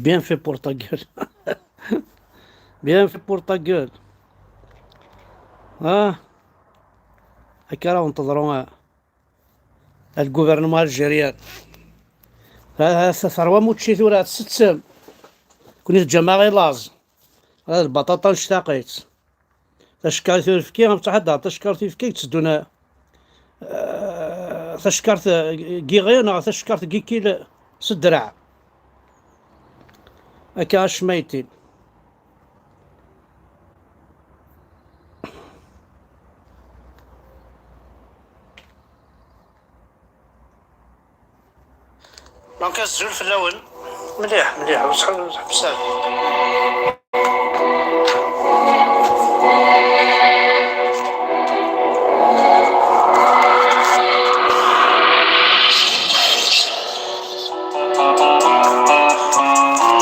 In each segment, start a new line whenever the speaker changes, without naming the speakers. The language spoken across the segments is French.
Bien fait pour ta gueule. Bien fait pour ta gueule. هكا راهو ننتظروا الجوفرنمون الجيريان. ثروة موتشي ثورة ست كوني الجماعة لاز. هذا البطاطا اشتاقيت. تشكر ثورفكي غنفتح هذا تشكر ثورفكي تسدونا. تشكرت كيغينا تشكرت كيكيل سدرع. هكا شميتين. دونك الزول في الاول مليح مليح وشحال حبسات.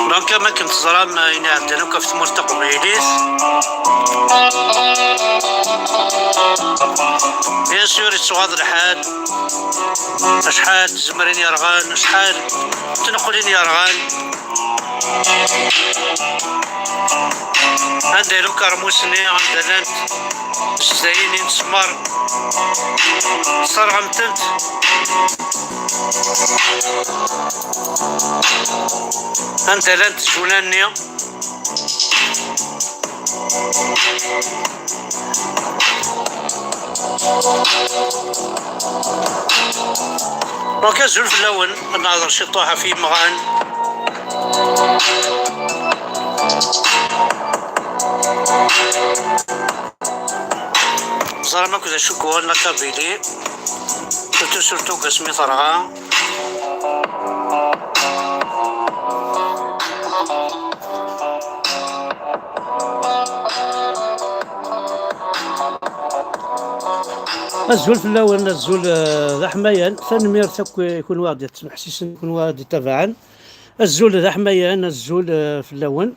دونك ما كنت زرام هنا عندنا كيف تمر تقبيليت بيان سور يتغاض الحال شحال تزمرين يرغان شحال تنقلين يرغان عندنا كرموسني عندنا زيني نسمر صار غمتنت عندنا تجولاني دونك الزول في الاول نهضر شي طوحه في مغان صار ما كذا شكون نكابيلي سورتو قسمي طرغا الزول في الاول الزول ذا حميان ثاني يكون واحد يتسمح سيسن يكون واحد يتابعن الزول ذا حميان الزول في الاول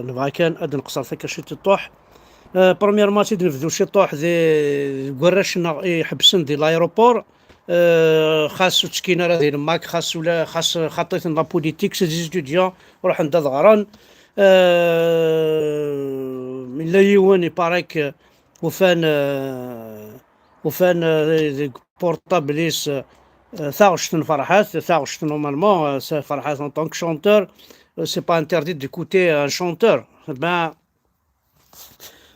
نبغى كان اد نقصر فيك شي تطوح بروميير ماتش نفذو شي طوح ذي كوراشنا يحبسن دي لايروبور خاصو تسكينه راه داير ماك خاص خطيت لا بوليتيك سي ستوديون روح عند ضغران من لا يوان يباريك وفان بورطابليس ثاغشتن فرحات ثاغشتن نورمالمون فرحات ان طونك شونتور سي با انتردي ديكوتي ان شونتور با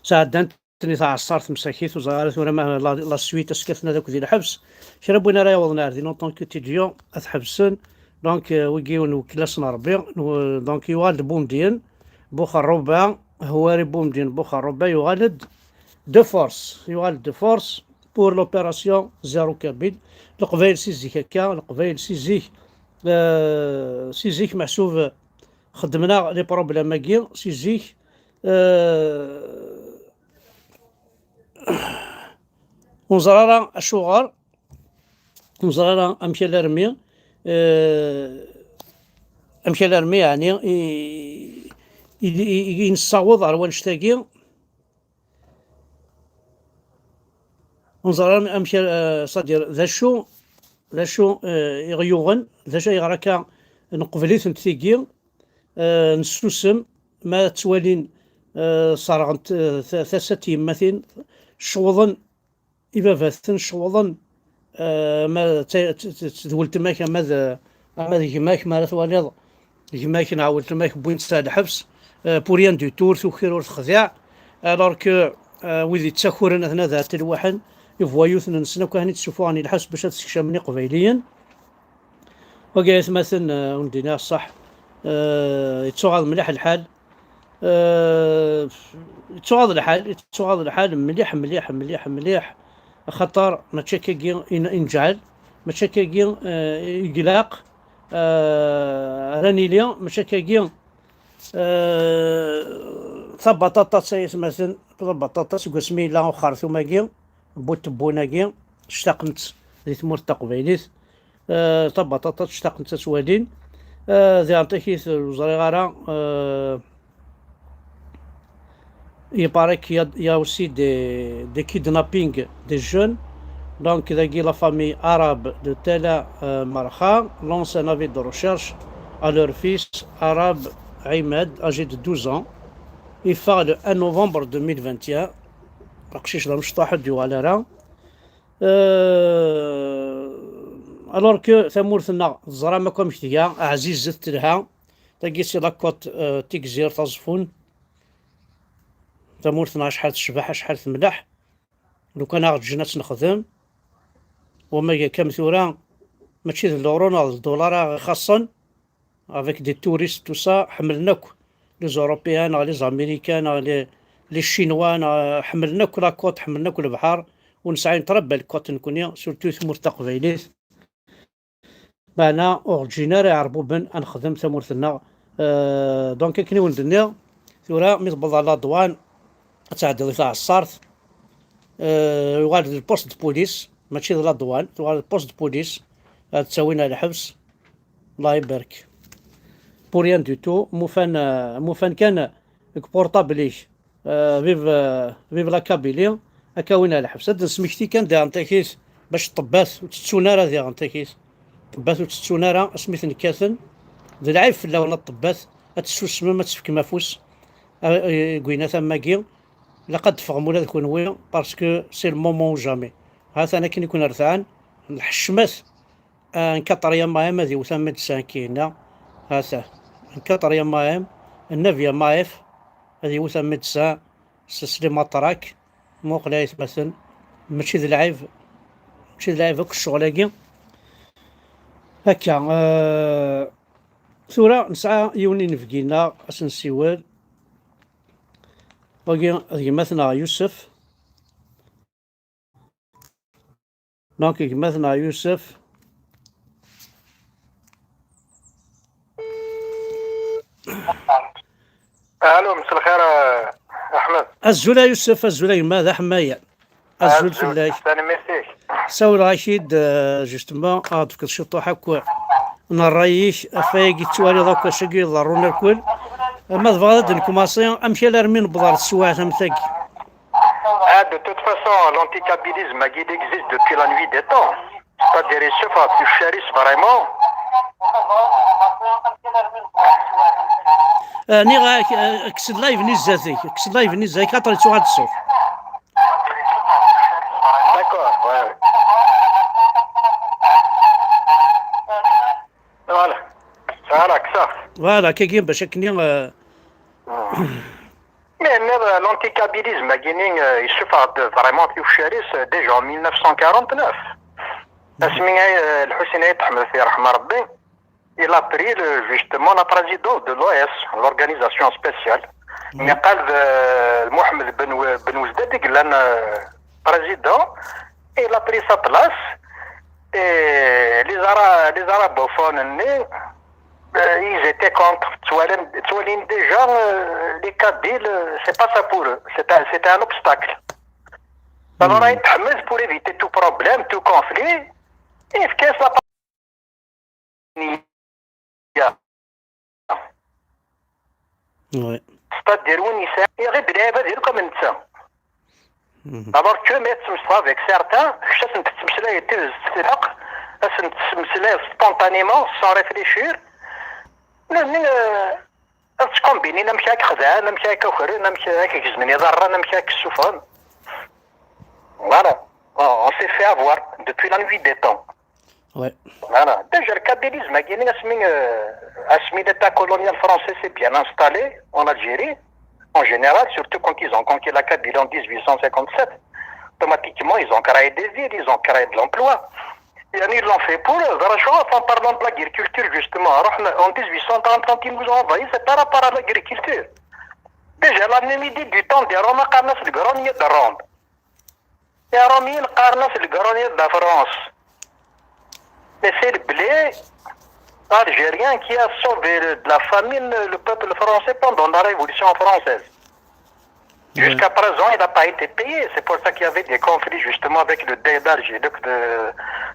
ساعدنتني تاع عصارت مساكيت وزغارت ورا لا سويت اسكثنا داك ذي الحبس شربونا راه يوضنا دي نون طونك تيديون اتحبسن دونك ويجيون وكلاسنا ربي دونك يوالد بومدين بوخ الربع هو بومدين بوخ الربع يوالد دو فورس بور لوبيراسيون زيرو كابيل القبايل سيزيك هكا القبايل سيزيك محسوب خدمنا لي بروبليم ماكين سيزيك ونزرارا الشغار ونزرارا امشي لرمي يعني ينصاوض على ونشتاقي ونزرارا امشي صدير ذا شو يغيوغن ذا شو يغركا نقبليت نتيقي نسوسم ما توالين صارغنت ثلاثة يماثين شوضن إبافاثن شوضن ما تولت ماك ماذا يماك ما ثواليض يماك نعاود ماك بوين تاع الحبس بوريان دو تور ثوخيرور تخذيع الوغ كو ويدي تساخرن اثنا ذات الواحد يفوايوث نسنا كاهني تشوفوا راني الحبس باش تسكشمني قبيليا وقالت مثلا وندينا الصح يتسوغ مليح الحال يتسوغ الحال مليح خطر ماشي كي ينجعل ماشي كي يقلق راني ليا ماشي كي ثبطاطا سايس مثلا ثبطاطا سمي لا خرثوما كي بوت بونا كي اشتقنت ذي ثمور تقبيليت ثبطاطا اشتقنت سوالين ذي عطيكيت الوزريغارة il paraît qu'il y a aussi des kidnappings des jeunes. Donc, la famille arabe de Tela Marha lance un avis de recherche à leur fils arabe Ahmed, âgé de 12 ans. Il fait le 1 novembre 2021. Alors que ثمورثنا الزرا ما كومش تيا عزيز زدت لها تاكيسي لاكوت تيكزير تزفون ثمورثنا شحال الشبح شحال الملاح لو كان غاد جنات نخدم وما كام ثورا ماشي الورون الدولار خاصا افيك دي توريست تو سا حملناك لي زوروبيان لي زاميريكان لي شينوان حملناك لاكوت حملناك البحر ونسعى نتربى الكوت نكونيا سورتو ثمور تقبيليت معنا اورجينال يعربو بن نخدم ثمورثنا دونك كني ولدنا ثورا مي تبض على دوان تعدي تاع الصارت يغادر البوست بوليس ماشي لا دوان تغادر البوست بوليس تساوينا الحبس الله يبارك بوريان دو تو موفان كان بورطابليش فيف لا كابيلي اكاوينا الحبس هاد سميكتي كان داير نتاكيس باش طبات وتتسونارا داير نتاكيس طبات وتتسونارا سميت نكاثن ذا العيب في اللون الطبات تسو السما ما تسفك مافوس قوينا ثماكي لقد فغمونا ذاك ونوي باسكو سي المومون جامي هذا انا كي نكون رثعان الحشمات انكطريا مايم هذه وثمة سانكينا هذا انكطريا مايم النافيا مايف هذه وثمة سان سسلي مطراك موقلايث مثلا ماشي ذا العيب ماشي ذا العيب هاك الشغلاكي هكا ثورة نسعى يوني نفقينا أسن سيوال وكي مثلا يوسف دونك مثلا يوسف
الو مساء الخير احمد.
الزولا يوسف الزولا ماذا حماية الزول فلاي
ثاني ميرسي
ساول رشيد جوستومون فيك الشطوح هكا نرايش افايق توالي دوكا شقي ضرونا الكل ما تبغى نكوماسي امشي لرمين بضار السواع ثمثاقي.
De toute façon, l'anticapitalisme il existe depuis la nuit des temps. C'est-à-dire, il se fait plus chéris vraiment.
نيغا كسد لايف نيزاتي كسد لايف نيزاتي كاطري تو هاد الصوت.
D'accord, ouais. Voilà. Voilà, que ça.
فوالا كاين باش كني
Mais l'anticapitalisme il se fait vraiment plus chéris déjà en 1949. الحسيني تحمل فيه رحمة ربي. Il a pris justement la présidence de l'OS, l'organisation spéciale. قال محمد بن وزداد قال président, il a pris sa place. Et les arabophones, ils étaient contre. Tsoalin déjà, les Kabyles, c'est pas ça pour eux. C'était un obstacle. Alors, pour éviter tout problème, tout conflit, il faut que ça
Ouais.
C'est-à-dire où il y a des gens comme ça. Alors que mettre avec certains, je sais spontanément, sans réfléchir. تكومبيني نمشي هاك خدعة نمشي هاك أخرى نمشي هاك جزمني ضرة نمشي هاك السفن. Voilà, on s'est fait avoir depuis la nuit des temps.
Ouais.
Voilà. Déjà le kabylisme, l'État colonial français s'est bien installé en Algérie, en général, surtout quand ils ont conquis la Kabylie en 1857. Automatiquement, ils ont créé des villes, ils ont créé de l'emploi. Et ils l'ont fait pour eux. En parlant de l'agriculture, justement, en 1830, quand ils nous ont envahi, c'est par rapport à l'agriculture. Déjà, la même idée du temps des Romains, quand on a fait le grand de Rome. يا روميين قارنا في القرونية de la France. Et c'est le blé algérien qui a sauvé de la famine le peuple français pendant la Révolution française. Jusqu'à présent, il n'a pas été payé. C'est pour ça qu'il y avait des conflits justement avec le Dey d'Alger, de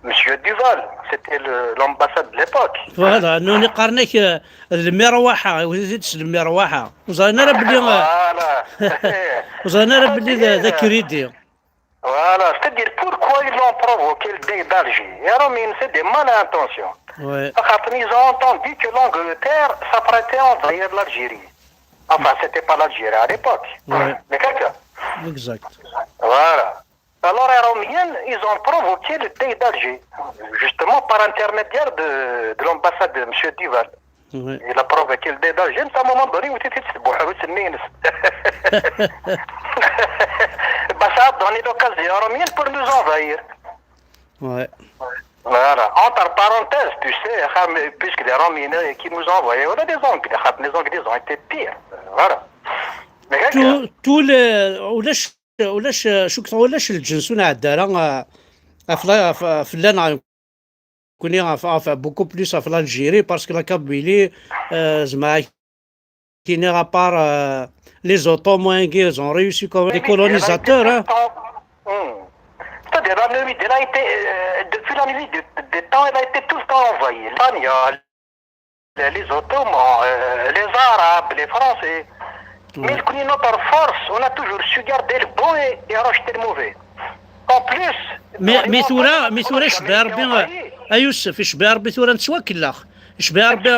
M. Duval. C'était l'ambassade de l'époque.
فوالا انه نقارنك المروحه وزيدش المروحه وزانا راه بلي
Voilà.
وزانا راه بلي ذاك يريدي
Voilà. C'est-à-dire pourquoi ils ont provoqué le Dey d'Alger. Et alors, c'est des malintentions.
وي
Ils ont entendu que l'Angleterre s'apprêtait à envahir l'Algérie. Enfin, c'était pas l'Algérie à l'époque.
Ouais.
Mais quelqu'un.
اكزاكت
Voilà. Alors, les Romiens, ils ont provoqué le Dey d'Alger, justement par intermédiaire de l'ambassade de M. Duval.
وي
Il a provoqué le Dey d'Alger, à un moment donné où tu étais ça a donné l'occasion aux Romiens pour nous envahir.
وي
Voilà. Entre parenthèses, tu sais, puisque les Romiens qui nous envoyaient, on a des Anglais. Les Anglais ont été pires. Voilà. Mais quelqu'un.
طول ولاش شو كثر ولاش الجنس عندنا فلان كوني بوكو بلوس في الجيري باسكو لا كابيلي زعما كاين غابار لي زوتومون كي زون ريوسي كوم دي كولونيزاتور
C'est-à-dire, la nuit, elle a été, depuis la nuit des temps, elle a été tout le temps envahie. L'Espagnol, les Ottomans, les Arabes, les Français. Mais notre force, on a toujours su garder le bon et rejeter le mauvais. En plus...
مي ثورة شبه ربي يوسف شبه ربي ثورة نتواكلخ شبه ربي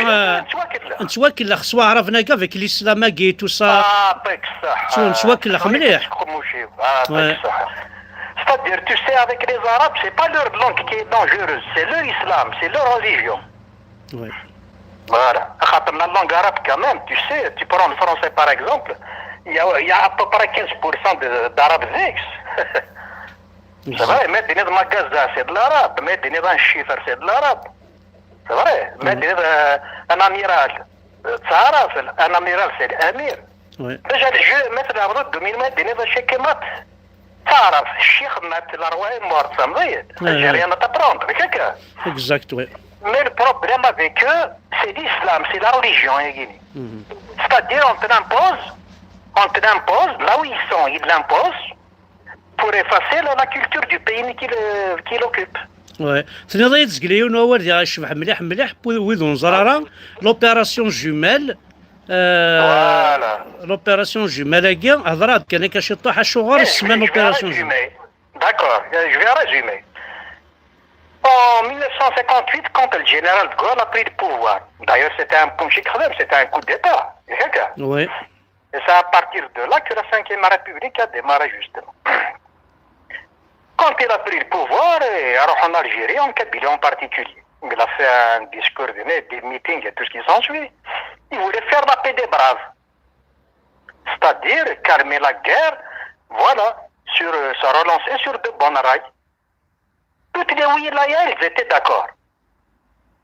نتواكلخ سوا عرفنا كاع فيك الاسلام كي تو سا
يعطيك الصحة
نتواكلخ مليح
يعطيك الصحة. C'est-à-dire, tu sais, avec les Arabes, c'est pas leur langue qui est dangereuse, c'est leur islam, c'est leur religion.
وي
Voilà. La langue arabe, quand même, tu sais, tu prends le français par exemple, il y a à peu près 15% d'arabes vexes. C'est vrai, Medina de Magaza, c'est de l'arabe, Medina d'un chiffre, c'est de l'arabe. C'est vrai, Medina un amiral, un amiral, c'est l'amir.
وي
Déjà, le jeu, mettre la route, domine Medina de Shekemat. تعرف الشيخ مات الارواح morte, ça me dit. J'ai rien à t'apprendre, mais quelqu'un.
اكزاكت وي
Mais le problème avec eux, c'est l'islam, c'est la religion, c'est-à-dire on te l'impose, là où ils sont, ils l'imposent pour effacer la culture du pays qu'il occupe.
وي ثاني ضايد زقليون هو اللي غيشبح مليح مليح ويدون زرارة لوبيراسيون جومال
Voilà.
لوبيراسيون جومال هكي هضرات كان كاشي طاح الشغل اسمها لوبيراسيون جومال
D'accord, je vais résumer. En 1958, quand le général de Gaulle a pris le pouvoir, d'ailleurs c'était un c'était un coup d'État,
وي
et c'est à partir de là que la 5e République a démarré justement. Quand il a pris le pouvoir, alors en Algérie, en Kabylie en particulier, il a fait un discours, des meetings et tout ce qui s'ensuit. Il voulait faire la paix des braves. C'est-à-dire calmer la guerre, voilà, se relancer sur de bonnes rails. Toutes les wilayas, ils étaient d'accord.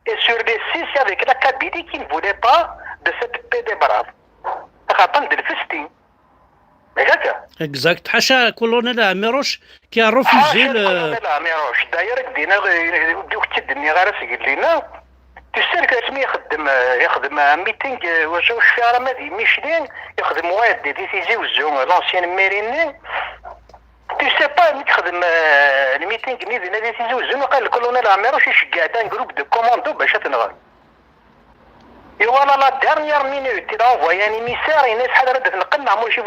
Et sur les 6, il y avait que la Kabylie qui ne voulait pas de cette paix des braves. Attends de le festin. Mais quelqu'un.
اكزاكت حاشا كولونيل عميروش كي رفوزي
داير دينا بديو كتدني غير سيقول لنا تسير كاسمي يخدم ميتينغ واش الشارع مادي ميشلين يخدم واحد دي تيزيوزو لونسيان ميريني tu sais pas يخدم الميتينغ نيدي نادي تيزيوزو قال الكولونيل عميروش يشجع ان جروب دو كوماندو باش تنغال. Et voilà, la dernière minute, il a envoyé un émissaire et il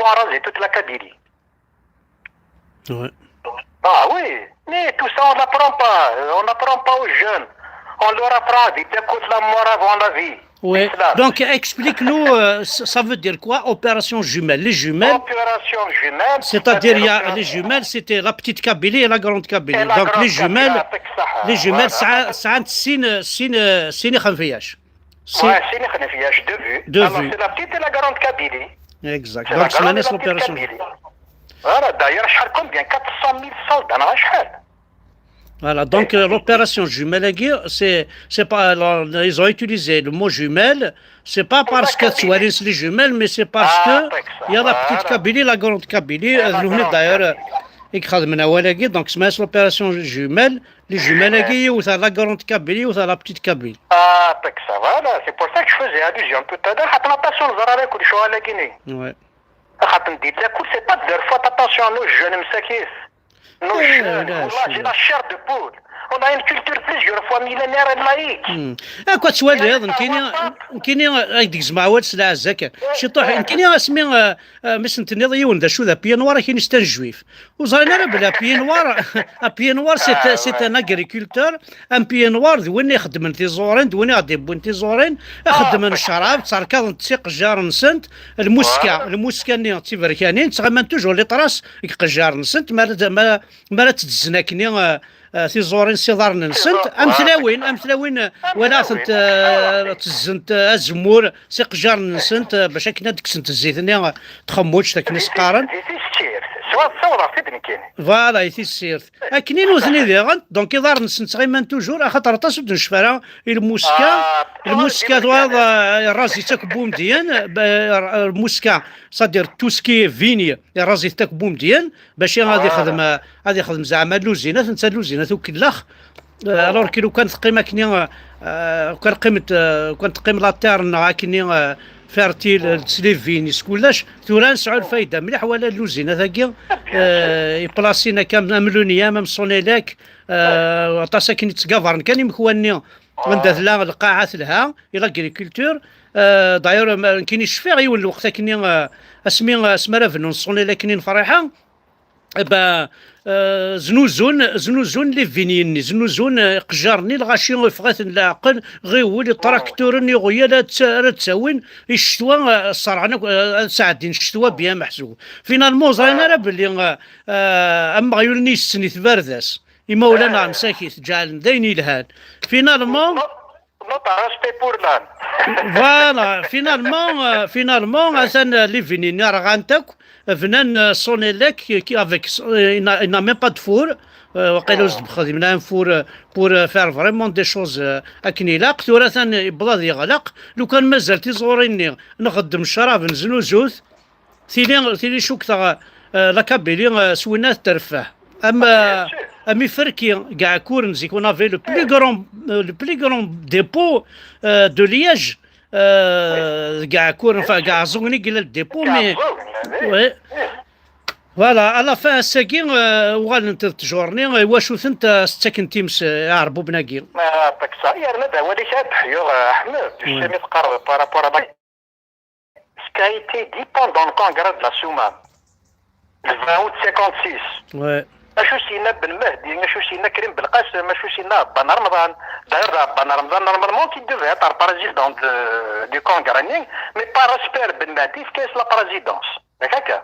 a raser toute la Kabylie.
Ouais.
Ah oui, mais tout ça, on n'apprend pas. On n'apprend pas aux jeunes. On leur apprend à vivre écoute la mort avant la vie.
Oui, donc explique-nous, ça veut dire quoi, opération jumelle? Les jumelles,
Opération jumelle.
c'est-à-dire il y a les jumelles, c'était la petite Kabylie et la grande Kabylie. Donc les jumelles, ça a سين خنفياش.
Ouais, c'est une khanafiage de vue. Alors c'est la petite et la grande Kabylie.
Exact.
C'est
Donc
la grande et
c'est
la petite
l'opération.
Kabylie. Voilà, d'ailleurs, je raconte bien 400 000 soldats dans la chahal.
Voilà, donc l'opération jumelle, c'est pas, ils ont utilisé le mot jumelle, c'est pas parce que tu les jumelles, mais c'est parce que il y a la petite Kabylie, la grande Kabylie, d'ailleurs, يخدمنا ولاكي دونك سماها لوبيراسيون جومال لي جومال هاكي يوثا لا كروند كابيل يوثا لا بتيت كابيل
Tac, ça va là, c'est pour ça que je faisais allusion tout à l'heure. Attention, vous aurez كل شويه على كيني.
وي
خاطر ندير لك سي با دير فوت اتونسيون نو جون مساكيس. نو جون والله جي لا شير دو بول. On a une culture plusieurs fois millénaire et laïque.
اكو سؤال هذا كاين ديك زعما سلعه زكا شي طوح كاين اسمي مثلا تنيض يون ذا شو ذا بينوار كاين ستان جويف وزرنا راه بلا بينوار سي ان اغريكولتور ان بينوار وين يخدم تيزورين وين غادي بون تيزورين يخدم الشراب تركض تسيق جار نسنت الموسكا ني تيفركانين تغمن توجور لي طراس يقجار نسنت ما تتزناكني تيزورين سيدار نسنت امثلاوين ولا تزنت الزمور سيقجار نسنت باش كنا ديك سنت الزيتني تخموش تاك نسقارن فوالا يتيسير كنين وثني ديغن دونك يدار نسنت غير توجور خاطر تصد نشفرا الموسكا هذا رازي تاكبو مزيان الموسكا صدير توسكي فيني رازي تاكبو مزيان باش غادي يخدم زعما اللوزينات انت اللوزينات وكلاخ الور كي لو كانت قيمه كني كانت قيمه لا تيرن كني فيرتيل تسليفينيس كلاش ثورا نسعوا الفايده مليح ولا اللوزينات هاكي يبلاسينا كامل ملونيه مام صونيلاك عطاسا كي تكافرن كان يمكواني وندات لا القاعات لها الى اغريكولتور داير كاين الشفيع يولي وقتها كني اسمي اسمها فنون صونيلاك كني فرحه با زنوزون لي فينيني زنوزون قجارني الغاشي فغات العقل غير ولي تراكتورني غيا لا تساوين الشتوى الصرعنا ساعدين الشتوى بها محسوب فينالمون زرينا راه باللي اما غيولني السني تبارداس اما ولا مساكيت جعل دايني لهاد فينالمون فوالا فينالمون اثن لي فينيني راه غانتاك فنان صونيليك كي افيك n'a même pas de four وقيلا وزد بخدمنا فور بور فار فريمون دي شوز اكنيلاق ثورة ثاني بلاد يغلق لو كان مازال تيزوريني نخدم الشراب نزلو زوث ثيلي شوك لا كابيلي سوينات ترفاه امي فركي كاع كورنزي كون افي لو بلي غرون ديبو دو لياج كاع كورن كاع زوني قال الديبو مي وي فوالا على فان ساكين وغادي تجورني واش انت ستاكن تيمس يعربوا بناكي
يعطيك الصحة يا رنا وليك هاد حيور احمد تسمي تقرب بارابور سكا ايتي دي بوندون كونغرا دو لا سومان le 20 août 56
وي
اشو سينا بن مهدي اشو سينا كريم بالقاسم اشو سينا بن رمضان داير بن رمضان نورمالمون كي ديفي اتر باريزيدون دو كونغرانينغ مي با ريسبير بن مهدي كاس لا باريزيدونس هكاك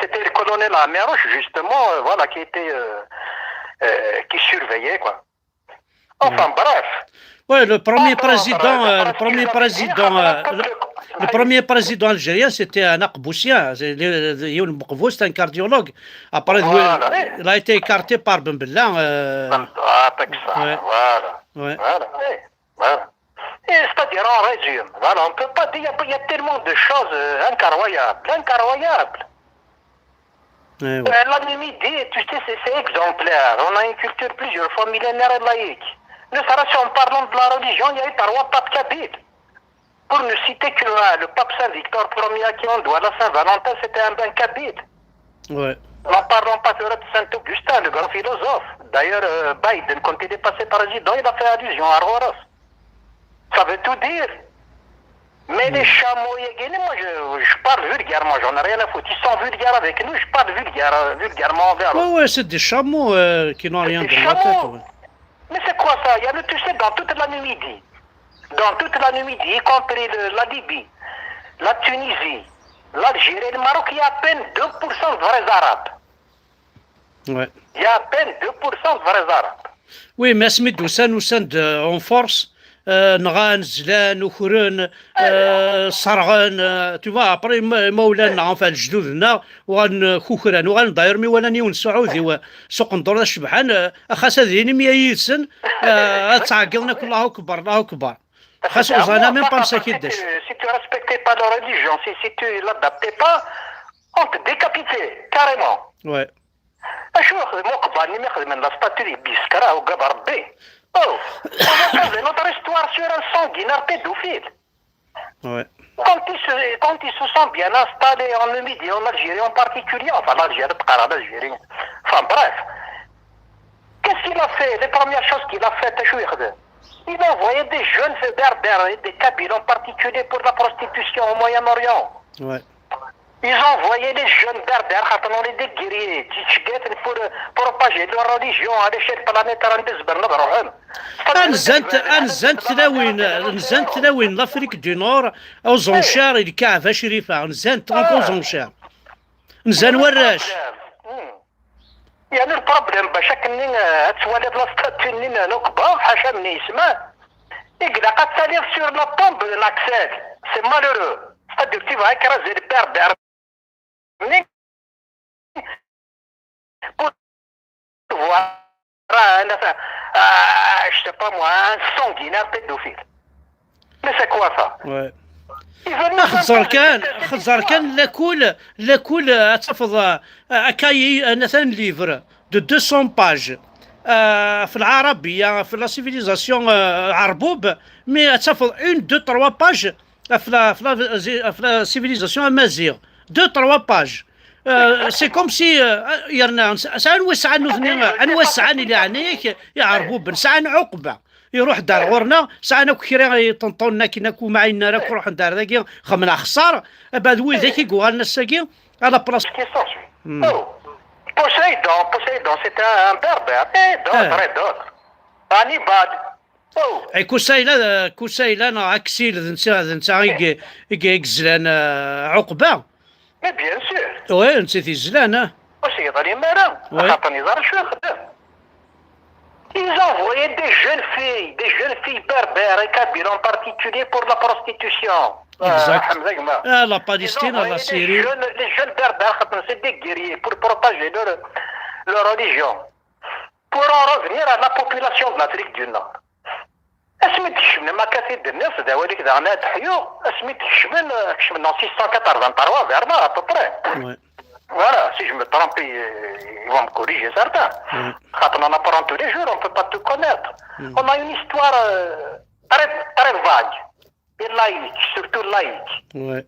سيتي le colonel Améroche justement voilà qui était qui surveillait quoi enfin bref
ouais le premier président algérien c'était un Akboussien, un Boukhvous, c'était un cardiologue. Après, il a été écarté par Ben Bella.
Voilà. C'est-à-dire en résumé, voilà, on ne peut pas dire, il y a tellement de choses incroyables. La Numidie, tu sais, c'est exemplaire. On a une culture plusieurs fois millénaire et laïque. Ne serait-ce en parlant de la religion, il y a eu trois papes kabyles. Pour ne citer que le pape Saint-Victor Ier à qui on doit la Saint-Valentin, c'était un ben kabyle.
Ouais.
N'en parlons pas de Saint-Augustin, le grand philosophe. D'ailleurs, Biden, quand il est passé président, il a fait allusion à Roras. Ça veut tout dire. Mais les chameaux, moi je parle vulgairement, j'en ai rien à foutre. Ils sont vulgaires avec nous, je parle vulgairement envers eux.
Ouais, c'est des chameaux qui n'ont rien dans la tête. Ouais.
Mais c'est quoi ça? Il y a tu sais, dans toute la Numidie. Dans toute la Numidie, y compris la Libye, la Tunisie, l'Algérie et le Maroc, il y a à peine 2% de vrais Arabes.
Ouais.
Il y a à peine 2% de vrais Arabes.
Oui, mais Smith وسند en force نغان زلان وخرون صرغان tu vois après مولانا enfin جدودنا وغن خوخران وغن داير مي ولا نيون سعودي سوق ندور الشبحان خاص هذين 100 سن تعقلنا الله اكبر خاص وزانا même pas مساكين
si tu respectais pas la religion si tu l'adaptais pas on te décapitait carrément
ouais
اشو يخدموا قبالني ما يخدم لا ستاتيو بيسكرا وقاب ربي او notre histoire sur un sanguinaire pédophile.
Ouais.
Quand ils se sont bien installés en Namibie, en Algérie en particulier, enfin l'Algérie, l'Algérie, enfin bref, qu'est-ce qu'il a fait? Les premières choses qu'il a faites, il a envoyé des jeunes berbères et des Kabyles en particulier pour la prostitution au Moyen-Orient.
Ouais.
Ils ont envoyé les jeunes berbères, des guerriers, pour propager leur religion à l'échelle planétaire.
نزنت تلاوين لافريك دي نور او زونشار اللي كعفه شريفه نزنت ترونكو زونشار نزان وراش
يعني البروبليم باش كني تولد لاستاتيني نكبه حاشا من يسمع يقلق التاليف سور لا طومب لاكسيل سي مالورو c'est-à-dire tu vas écraser les berbères pour voir je sais pas moi un sanguinaire pédophile. Mais c'est quoi ça?
Ouais. خزر كان لكل تحفظ كاي مثلا ليفر دو 200 باج في العربيه في لا سيفيليزاسيون عربوب مي تحفظ 1 2 3 باج في لا سيفيليزاسيون امازيغ 2 3 باج سي كوم سي يرنا سنوسع نوسع اللي عنيك يا عربوب نسعى عقبه يروح دار غورنا ساعنا كيري طنطونا كي ناكو معينا راك روح دار ذاك خمنا خسار بعد وي ذاك يقول لنا الساكي على بلاص
Poséidon, c'était un berbère et d'autres. Hannibal.
اي كوسايلا نا عكسيل نتا يقزلان عقبه.
Mais bien sûr.
وي نسيتي زلان.
Poséidon les marins. خاطر نزار شو يخدم. Ils envoyaient des jeunes filles berbères et kabyles en particulier pour la prostitution.
Exact. La Palestine, la Syrie.
Les jeunes berbères, c'est des guerriers pour propager leur religion. Pour en revenir à la population de l'Afrique du Nord. اسمي تكشمنا ما كثير الناس ذواليك دعنا تحيو اسمي تكشمنا 683 vers là à peu près.
Ouais.
Voilà, si je me trompe, ils vont me corriger certains. Quand on en apprend tous les jours, on ne peut pas tout connaître. On a une histoire très, très vague. Et laïque, surtout laïque.
Ouais.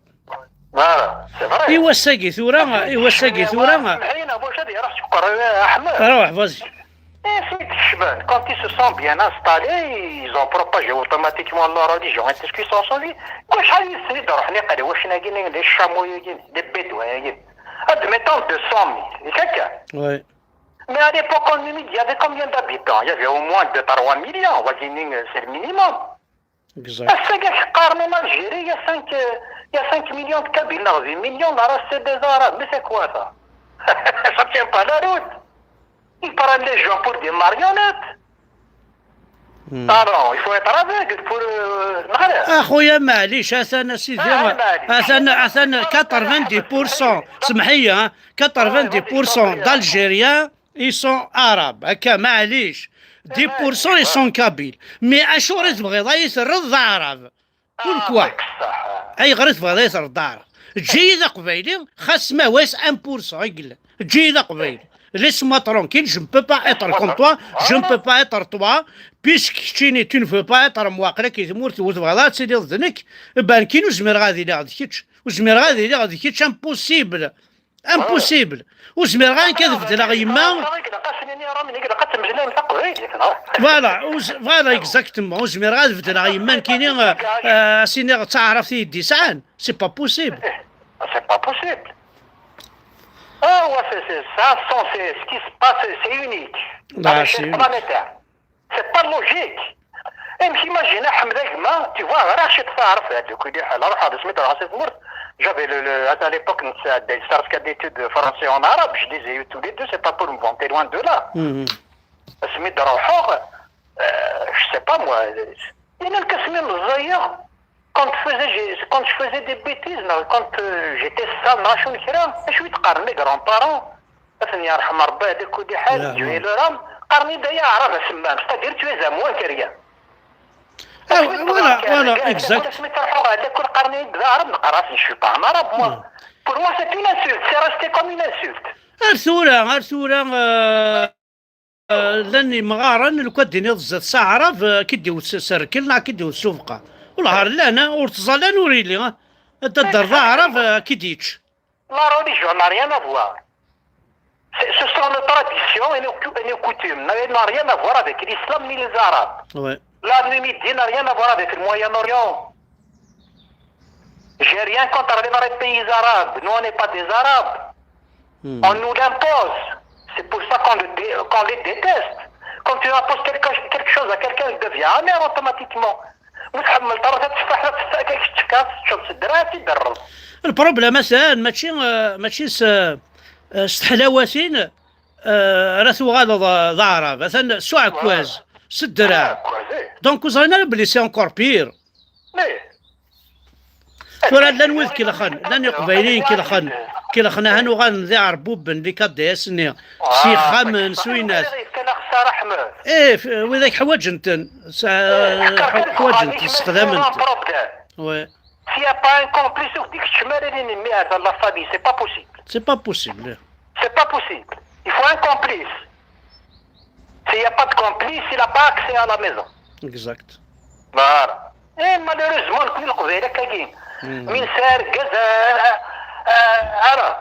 Voilà, c'est vrai.
ايوا ساقي ثورة
هنا واش هذه راه سكر احمد.
روح فازي.
Quand ils se sont bien installés, ils ont propagé automatiquement leur religion. Et qu'est-ce qu'ils sont sortis? Les chameaux, les bédouins. Admettons 200 000. Et quelqu'un.
Ouais.
Mais à l'époque, en Namibie, il y avait combien d'habitants? Il y avait au moins 2-3 millions. C'est le minimum.
Exact.
En Algérie, il y a 5 millions de Kabyles. 10 millions, c'est des Arabes. Mais c'est quoi ça? Ça ne tient pas la route. Ils prennent les gens pour des marionnettes. Ah non, il faut être aveugle pour
اخويا معليش اثنا سيدي اثنا 90% سمحيه 90% d'Algériens ils sont arabes هكا معليش 10% ils sont kabyles مي اشو راه تبغي يرد عرب كوا اي غير تبغي يرد عرب تجي ذا قبيلي خاص ما واس 1% يقول تجي ذا قبيلي laisse-moi tranquille, je ne peux pas être comme toi, je ne peux pas être toi, puisque tu ne veux pas être moi, qui te mourte, voilà, c'est dire de Nick, ben qui nous mènera des là, impossible, impossible, ou je mènera un cas de la rime, voilà, exactement, ou je mènera de la rime, qui n'est siner تعرف الديسان, c'est pas possible.
C'est pas possible. Ah ouais, c'est ce qui se passe, c'est unique. À l'échelle planétaire. C'est pas logique. Et j'imagine, tu vois, j'avais à l'époque des certificats d'études français en arabe, je disais tous les deux, c'est pas pour me vanter, loin de là. Je sais pas moi, il y a le quand je faisais des bêtises, quand j'étais sale, je suis تقارن mes grands-parents. أثني يرحم ربي هذاك ودي حال جوي لهم قارني دايا عرب سمان c'est-à-dire tu es à moins que rien.
Voilà, exact.
Je suis pas un arabe moi. Pour moi c'est une insulte, c'est resté comme une insulte.
ارثورا لاني مغارا لو كان ديني ضزت ساعرف كيديو سركلنا كيديو السوفقه والهار لانا ورتزالا نوريلي الدرزا عرف كيديتش.
La religion n'a rien à voir. Ce sont nos traditions et nos coutumes. N'a rien à voir avec l'islam ni les arabes.
Ouais.
La Numidie n'a rien à voir avec le Moyen-Orient. J'ai rien contre les pays arabes. Nous, on n'est pas des arabes. On nous l'impose. C'est pour ça qu'on les déteste. Quand tu imposes quelque chose à quelqu'un, il devient amer automatiquement.
البروبليم مثلا ماشي حلاوتين راه ثوغال ضارة مثلا سوع كواز سدرا دونك وصلنا بلي سي انكور بير ورا لا نوذ كي لخن لاني قبايلين كي لخنا هانو غنذي عربوب اللي كديسني شي خامن سوينات ايه وذاك حوايج انت حوايج انت استخدام انت وي
S'il n'y a pas un complice ou que tu mets l'ennemi dans la famille, c'est pas possible.
C'est pas possible.
C'est pas possible. Il faut un complice. S'il n'y a pas de complice, il n'a pas accès à la maison.
Exact.
Voilà. Et malheureusement, من سار كذا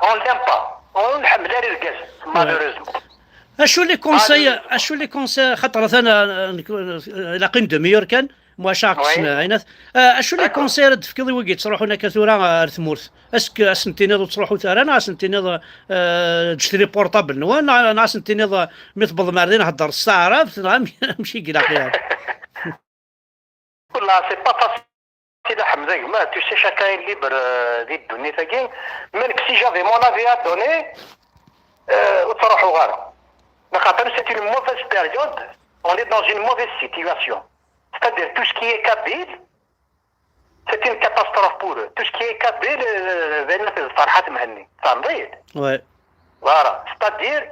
on l'aime pas. On نحمل عليه الكاز malheureusement.
اشو لي كونساي خاطر انا لاقين دميور كان مشاق سناينات اشو لي كونساي رد في كذا وقيت تروحوا هنا كثورة ارثمورث اسك سنتينيض تروحوا ثارنا سنتينيض تشتري بورطابل نوا سنتينيض مثبض ماردين هضر الساعه نمشي كدا
والله سي با فاسيل حمزه ما tu sais chacun est libre دي الدنيا تاكي مالك سي جافي مون افي ا دوني وتروحوا غير خاطر c'est une mauvaise période on est dans une mauvaise situation. C'est-à-dire tout ce qui est Kabyle, c'est une catastrophe pour eux. Tout ce qui est Kabyle, Farhat Mehni.
Ouais.
Voilà. C'est-à-dire,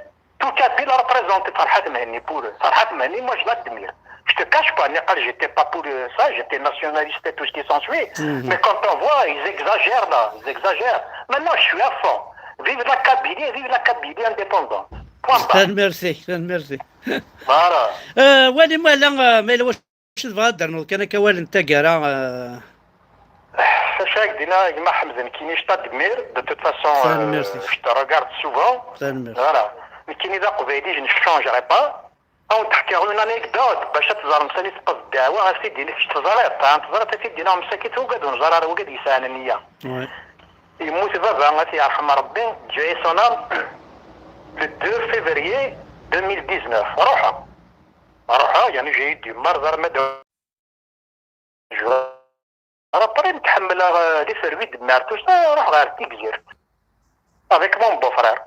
tout Kabyle représente Farhat Mehni pour eux. Farhat Mehni, moi je l'admire. Je te cache pas, j'étais pas pour ça, j'étais nationaliste et tout ce qui s'ensuit. Mais quand on voit, ils exagèrent là, ils exagèrent. Maintenant, je suis à fond. Vive la Kabylie indépendante.
Merci.
Voilà.
وادي ما واش تبغى دير كان كوال انت كرا
Chaque dina, il m'a hamzen qui n'est pas d'admire. De toute façon, je te regarde souvent. Voilà. Mais qui n'est pas dit, je ne changerai pas. On تحكي une anecdote باش تزار مسالي تبقى الدعوة سيدي اللي تزارت تزارت سيدي نعم مساكيت وقاد ونزار وقاد يسان النية. يموت بابا غاتي يرحم ربي جاي صنام le 2 février 2019 روحها يعني جاي دي مرة مدى أنا طريق نتحمل لي سيرفي دو مارتوش نروح غير تيكزير avec mon beau-frère.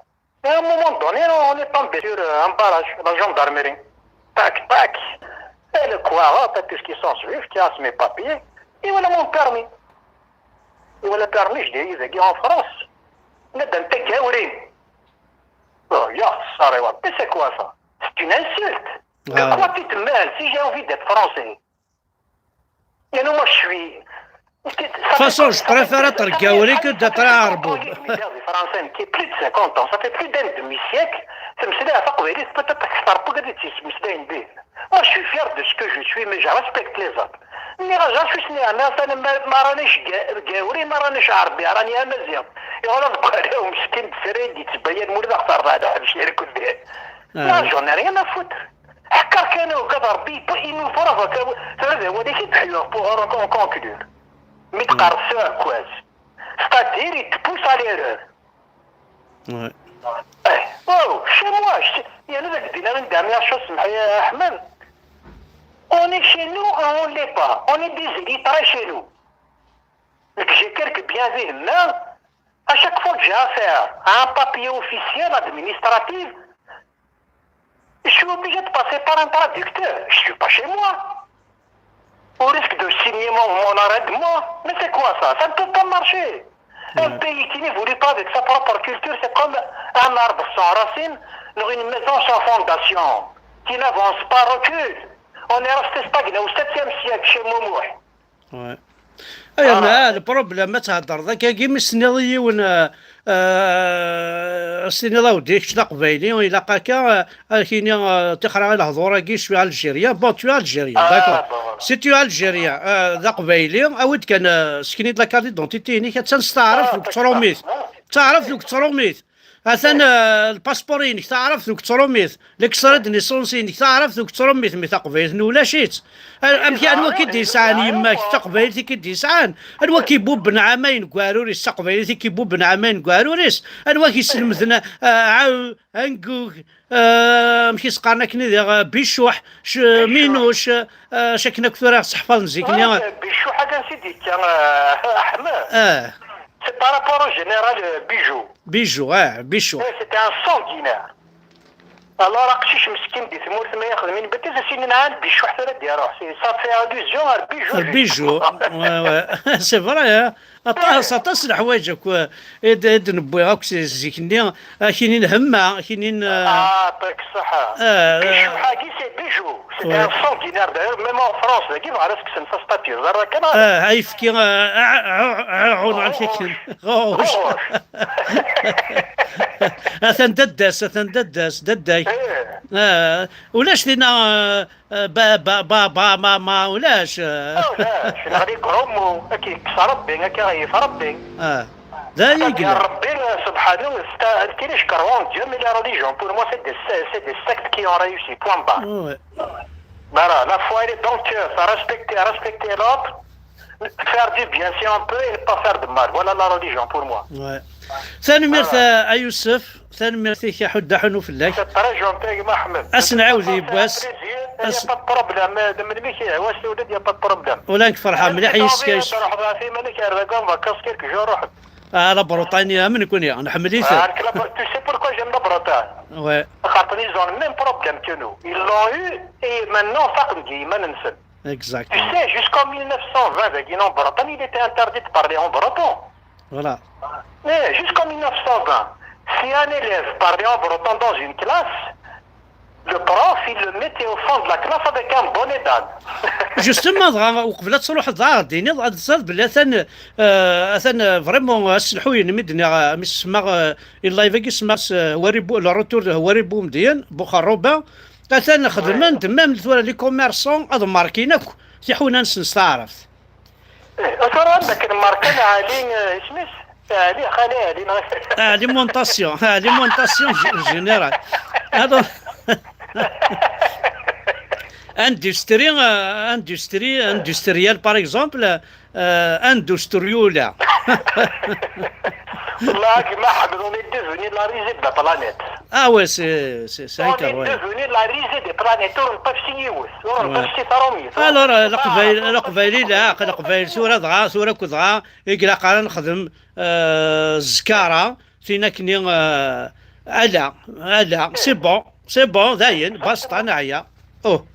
Et à un moment donné, on est tombé sur un barrage, la gendarmerie. Tac. Et le quoi, tout ce qui s'ensuit, qui a mes papiers, et voilà mon permis. Et voilà le permis, je dis, en France, on est dans tes gaouris. Oh, mais c'est quoi ça? C'est une insulte. De quoi tu te mêles si j'ai envie d'être français? Et nous, moi, je suis...
De toute façon, je préfère être gaoulé que d'être arabo.
Les Français qui plus de 50 ans, ça fait plus d'un demi-siècle, ça me semble peut-être moi, je suis fier de ce que je suis, mais je respecte les autres. Mais je suis né à Nassan, ما رانيش gaoulé, ما رانيش عربي, راني أمازيغ. يقولوا بقالهم مسكين تسري دي تبين مولد أخطر هذا باش يركض به. لا j'en ai rien à foutre. حكر كانوا قد ربي il nous faut هذا هو اللي كيتحيوا pour conclure. Mais de quoi c'est-à-dire, il te pousse à l'erreur.
Ouais.
Oh, chez moi, il y a une dernière chose, Ahmed. On est chez nous, on ne l'est pas. On est des illettrés chez nous. J'ai quelques bienvenus là. À chaque fois que j'ai affaire à un papier officiel administratif, je suis obligé de passer par un traducteur. Je ne suis pas chez moi. Au risque de signer mon arrêt de mort. Mais c'est quoi ça? Ça ne peut pas marcher. Un pays qui n'évolue pas avec sa propre culture, c'est comme un arbre sans racines, une maison sans fondation, qui n'avance pas, recule. On est resté stagné au 7e siècle chez Moumoué.
Ouais. اي ما البروبليم ما تهضر ذاك كيما السنيضيون السنيضه وديك شتا قبايلي وإلا كاكا كاين تقرا الهضوره كي شويه الجيريا بون تو الجيريا داكور سي تو الجيريا ذا قبايلي اود كان سكنيت لا كارت دونتيتي ني كتستعرف دوك تروميت تعرف دوك تروميت مثلا الباسبورينك تعرف ذوك تروميت لكسرد نيسونسينك تعرف ذوك تروميت مي تقبيل ولا شيت امكي انوا كي ديسان يماك تقبيلتي كي ديسان انوا كيبوب بن عامين كواروريس تقبيلتي كيبوب بن عامين كواروريس انوا كيسلمثنا عاو انكوك مشي سقارنا كني بيشوح مينوش شكنا كثر صحفه نزيكني
بيشوح هذا سيدي كان احمد C'est par rapport au général Bijou.
Bijou, Bijou.
C'était un sanguinaire. Alors, قشيش مسكين دي ثمور ثم ياخذ من بتيز سنين عاد بيشو حتى لا ديروح سا في الوزيون
البيجو سي فري ساطاس الحوايجك اد نبوي هاك زيكني كاينين هما كاينين
يعطيك الصحة بيجو حاجي سي بيجو سي ان سانغينير داير ميم اون فرونس لاكي ما عرفتش كسن فاستابير زرا كان
عيفكي عون عليك غوش اثن دداس دداي ولاش لينا با ما ولاش
غادي كرومو كي كسر ربي كي غيف ربي
ذا يقلع
ربي سبحانه كاينش كروان ديو مي لا ريليجيون بور موا سي دي سيكت كي اون ريوسي بوان با voilà la foi elle est donc respecter l'autre faire du bien si on peut et ne pas faire de mal voilà la religion pour moi
ثاني ميرث يوسف ثاني ميرث يا حد حنو في الله
الترجم تاعي ما احمد
اسنع عاودي باس
يا با بروبليم من ميكي واش ولد يا با بروبليم
ولانك فرحان مليح يسكاش
نروح في ملك رقم فاكاس كيلك جو روح
لا بروطانيا من يكون انا حمديت
tu sais pourquoi j'aime la Bretagne
ouais
ils ont le même problème que nous ils l'ont eu et maintenant فقد ما ننسى
exact
tu sais jusqu'en 1920 en Bretagne il était interdit de parler en breton
voilà
mais jusqu'en 1920 si un élève parlait en breton dans une classe le prof il le mettait au fond de la classe avec un bonnet d'âne
justement وقبل تروح ضاع ديني ضاد بلا ثان فريمون السلحوي نمدنا مسمى اللايف كيسمى وريبو لا روتور وريبو مديان بوخروبا ثان خدمنا تمام ثورة لي كوميرسون هذا ماركينك تيحونا نستعرف
ترى عندك الماركين عالين اسمه علي خالي علينا
ليمونطاسيون جينيرال هذا industriel par exemple industriola
là on est devenu la risée de la planète
ah ouais c'est un cas
on est devenu la risée des planètes on peut signer on peut ترامي
alors القبايلي لا القبايل سوره كضغا يقلا قال نخدم الزكاره فينا كني على سي بون زاين بسط انايا اوه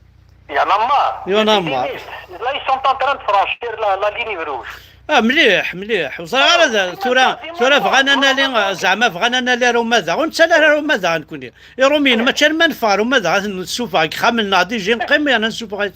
يا نمار là ils sont en train de franchir la ligne rouge
مليح وصراحه هذا ثورة بغانا لي زعما بغانا لي روماذا وانت لا روماذا غنكون رومين ما كان منفع روماذا نسوفا خاملنا دي جي نقيم انا نسوفا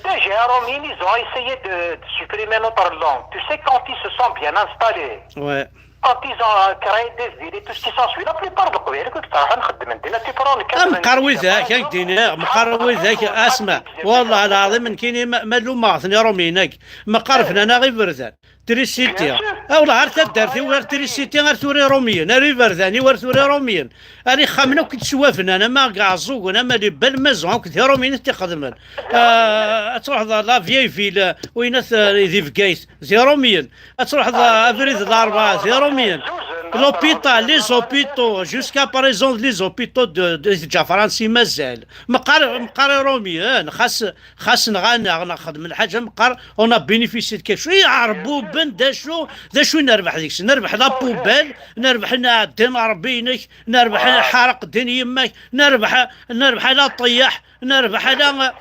déjà Romin ils ont essayé de supprimer notre langue tu sais quand ils se sont bien installés
ouais
quand ils ont créé des villes et tout ce qui s'ensuit la plupart de القبائل كنت راح نخدم انت لا تبرون
مقروي ذاك دينا مقروي ذاك اسمع والله العظيم كاين مالو ثني رومينك مقرفنا انا غير فرزان تريسيتي والله عرفت دارتي ولا تريسيتي غير ثوري روميين ري فرزاني ور ثوري روميين راني خامنا كنت شوافنا انا ما كاعزوق انا مالي بال مازون كنت روميين تخدم تروح لا فيي فيل وين ذي فكايس زي روميين تروح افريد الاربعه زي روميين لوبيتال لي زوبيتو جوسكا باريزون لي زوبيتو دو فرنسي مازال مقار روميين خاص نخدم الحاجه مقار اون بينيفيسي كيف شو يعربوا بن دا شو نربح ديك نربح لا بوبال نربح لنا دين ربينك نربح لنا حرق دين يمك نربح لا طيح نربح لنا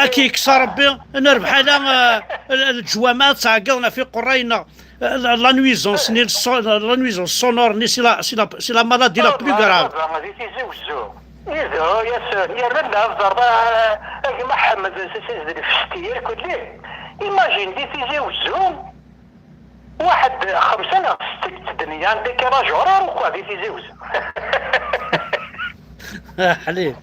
كي كسر ربي نربح لنا الجوامات تعقلنا في قرينا la nuisance sonore c'est la maladie la plus grave
ايماجين دي تيجي وزوم واحد 5 6 الدنيا عندك ديكالاج هورار وقاعد تيجي وزوم.
حليل.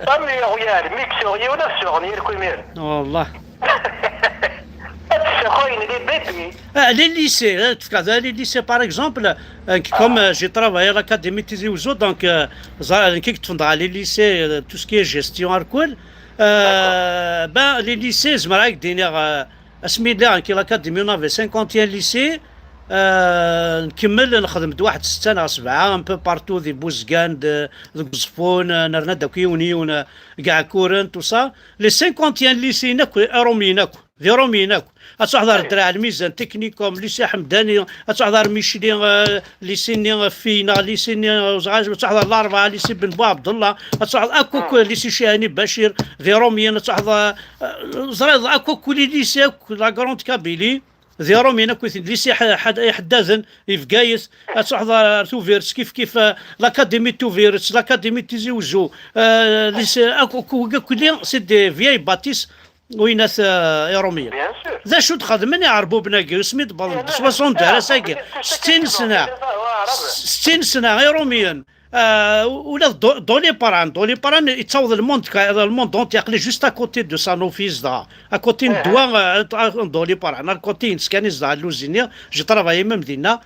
طمي يا ميكسوري ولا سورني الكومير.
والله.
Les
les lycées, par exemple, comme j'ai travaillé à l'Académie Tizi Ouzou, donc, dans les lycées, tout ce qui est gestion alcool, les lycées, je me dis, à ce moment-là, l'Académie, on avait 51 lycées, نكمل نخدم واحد 6 أو 7 ان بو بارتو دي بوزكان دي قزفون نرنا داكيوني كاع كورن تو سا لي 51 ليسي ناكو رومي ناكو دي رومي ناكو اتحضر الدرع الميزان تكنيكوم ليسي حمداني اتحضر ميشلين ليسي فينا ليسي زعاج اتحضر الاربعه ليسي بن بو عبد الله اتحضر اكوك ليسي شاهني بشير دي روميين اتحضر زريض اكوك ليسي لا كروند كابيلي ذي رومينا كويثين ليسي حداثن يفقايث اتحضر توفيرس كيف لاكاديمي توفيرس لاكاديمي تيزي وزو ليسي اكو كلي سي دي فياي باتيس ويناث روميا ذا شو تخدمني عربو بناكي سميت 60 دراساكي 60 سنه 60 سنه روميا ولا دولي باران يتصاوض الموند دونت يقلي جوست اكوتي دو سانوفيز دا اكوتي دوا دولي باران اكوتي نسكانيز دا لوزينيا جي طرافايي ميم دينا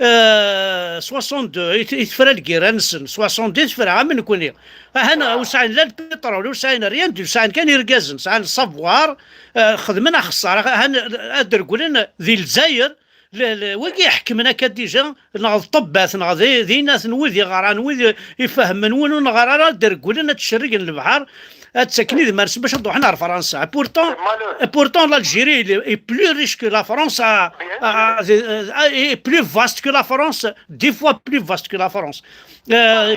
62 يتفرى الكيرانسن 62 يتفرى عام نكوني هنا وسعين لا البترول وسعين ريان وسعين كان يركازن سعين الصفوار خدمنا خساره هنا ادركولنا ذي الجزائر وكي يحكمنا كديجا نغض طبات نغض ذي ناس نوذي غران وذي يفهمن ونو نغرا دركول لنا تشرق البحر تسكني ذي مارس باش نروح نهار فرنسا بورتون l'Algérie est plus riche que la France est plus vaste que la France 10 fois plus vaste que la France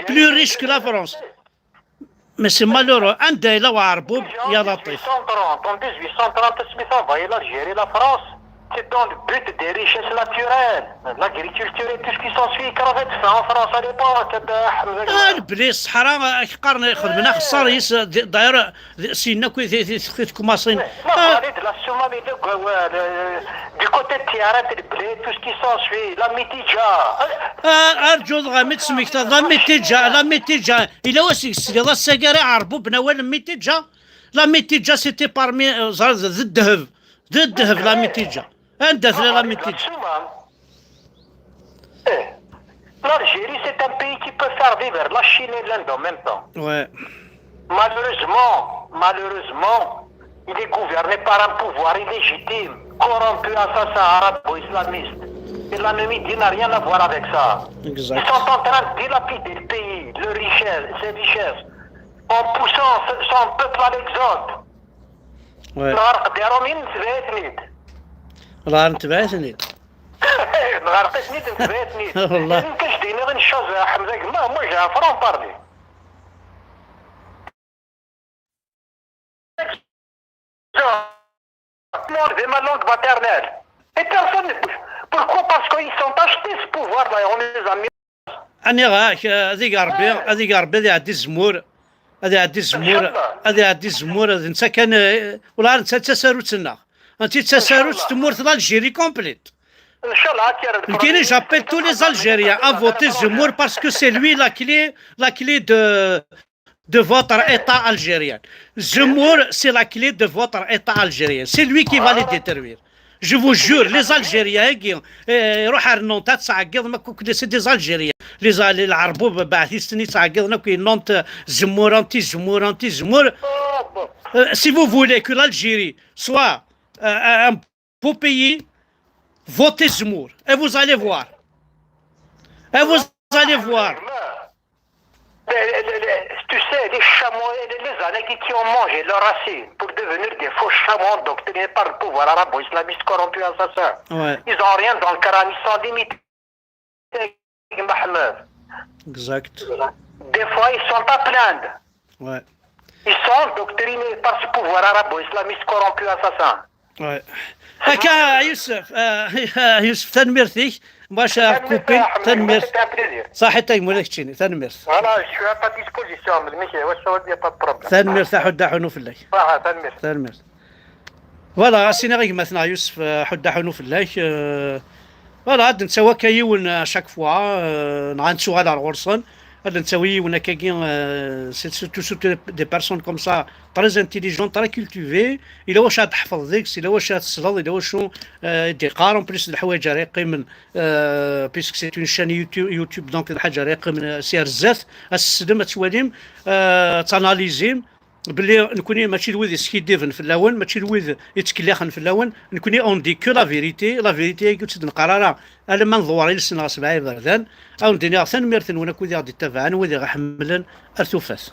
plus riche que la France mais c'est malheureux un day là وعربو يا لطيف
en 1830 l'Algérie la France c'est dans le but des richesses naturelles, l'agriculture et tout ce qui s'ensuit. Qu'en fait, ça en France à l'époque.
البلي الصحراء قرن خدمنا خساريس داير سينا كوماسين.
La Somalie, du côté de Tiaret, tout ce qui s'ensuit, la Mitidja.
أرجو غامت سميكتا لا ميتيجا إلا وسيك لا السجارة عربو بنوال ميتيجا لا ميتيجا سيتي بارمي ضد الذهب لا ميتيجا عندها لا ميتيجا.
L'Algérie, c'est un pays qui peut faire vivre la Chine et l'Inde en même temps.
Ouais.
Malheureusement, il est gouverné par un pouvoir illégitime, corrompu, assassin arabo-islamiste. Et l'ennemi dit n'a rien à voir avec ça.
Exact.
Ils sont en train de dilapider le pays, ses richesses, en poussant son peuple à l'exode.
Ouais. الله انتبهتني
نغرقتني انتبهتني
والله
كاش دينا غير الشوز حمزه ما moi j'ai un franc parler c'est ma langue maternelle et personne ne bouge. Pourquoi? Parce qu'ils sont achetés ce pouvoir là on les a mis
أنا غاك هذيك ربي هذه عندي الزمور هذه عندي الزمور نتا كان ولا نتا تساروتنا انت تساروت تمور في الجيري كومبليت
ان شاء الله
كاين جابيل tous les Algériens à voter Zemmour parce que c'est lui la clé de votre état algérien. Zemmour c'est la clé de votre état algérien, c'est lui qui va les détruire. Je vous jure les Algériens يروح نونتا تعقد ما كوك سي دي Algériens لي العربو باعثيستني تعقدنا كي نونت زمور si vous voulez que l'Algérie soit un beau pays votez Zemmour et vous allez voir
Tu sais, les chameaux et les Anakis qui ont mangé leurs racines pour devenir des faux chameaux endoctrinés par le pouvoir arabo-islamiste corrompu assassin.
Ouais.
Ils n'ont rien dans le Coran, ils sont limités.
Exact.
Des fois, ils sont à plaindre.
Ouais.
Ils sont endoctrinés par ce pouvoir arabo-islamiste corrompu assassin.
Ouais. هكا يوسف تنميرتي باش كوبي تنمير صحيح تيمولك تشيني تنمير
Voilà, je suis à ta disposition, mais il n'y a pas de problème.
تنمير تاع حدا حنو في الليل
صح تنمير
تنمير فوالا سينا غير مثلا يوسف حدا حنو فلاك فوالا غاد نتسوى كايون شاك فوا نغنتسو على الغرسون غاد نتسوي ونا كاين سي سورتو دي بيرسون كوم سا تري انتيليجون تري كولتيفي الا واش تحفظ ديك الا واش تصلد الا واش دي قارن بليس الحوايج ريقي من بيسك سي اون شان يوتيوب دونك الحاجه ريقي من سير الزات السدم تواليم تاناليزيم باللي نكوني ماشي الويد يسكيديفن في الاول ماشي الويد يتكلخن في الاول نكوني اون دي كو لا فيريتي قلت نقرا انا ما نضوري لسنا سبعي بردان او نديني ثان ميرثن وانا كودي غادي تابعن وذي غحملن ارتوفاس